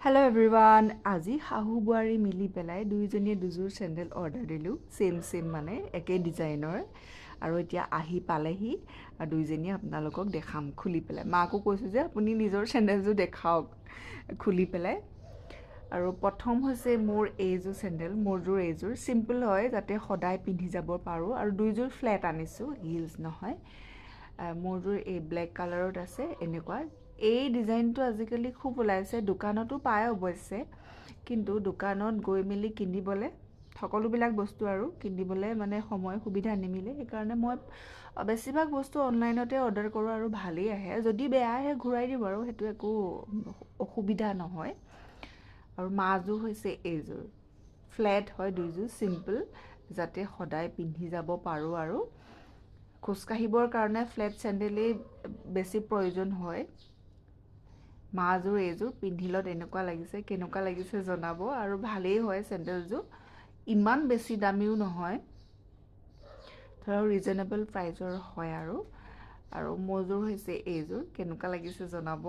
Hello everyone, আজি শাহু বোৱাৰী মিলি পেলাই দুইজনীয়ে দুযোৰ চেণ্ডেল অৰ্ডাৰ দিলোঁ চেম মানে একে ডিজাইনৰ আৰু এতিয়া আহি পালেহি আৰু দুইজনীয়ে আপোনালোকক দেখাম খুলি পেলাই মাকো কৈছোঁ যে আপুনি নিজৰ চেণ্ডেলযোৰ দেখাওক খুলি পেলাই আৰু প্ৰথম হৈছে মোৰ এইযোৰ চেণ্ডেল মোৰযোৰ এইযোৰ চিম্পল হয় যাতে সদায় পিন্ধি যাব পাৰোঁ আৰু দুইযোৰ ফ্লেট আনিছোঁ হিলছ নহয় মোৰযোৰ এই ব্লেক কালাৰত আছে এনেকুৱা এই ডিজাইনটো আজিকালি খুব ওলাইছে দোকানতো পায় অৱশ্যে কিন্তু দোকানত গৈ মেলি কিনিবলৈ সকলোবিলাক বস্তু আৰু কিনিবলৈ মানে সময় সুবিধা নিমিলে সেইকাৰণে মই বেছিভাগ বস্তু অনলাইনতে অৰ্ডাৰ কৰোঁ আৰু ভালেই আহে যদি বেয়া আহে ঘূৰাই দিওঁ আৰু সেইটো একো অসুবিধা নহয় আৰু মাজোৰ হৈছে এইযোৰ ফ্লেট হয় দুইযোৰ চিম্পল যাতে সদায় পিন্ধি যাব পাৰোঁ আৰু খোজকাঢ়িবৰ কাৰণে ফ্লেট চেণ্ডেলেই বেছি প্ৰয়োজন হয় মাজোৰ এইযোৰ পিন্ধিলত এনেকুৱা লাগিছে কেনেকুৱা লাগিছে জনাব আৰু ভালেই হয় চেণ্ডেলযোৰ ইমান বেছি দামীও নহয় ধৰক ৰিজনেবল প্ৰাইজৰ হয় আৰু মোৰযোৰ হৈছে এইযোৰ কেনেকুৱা লাগিছে জনাব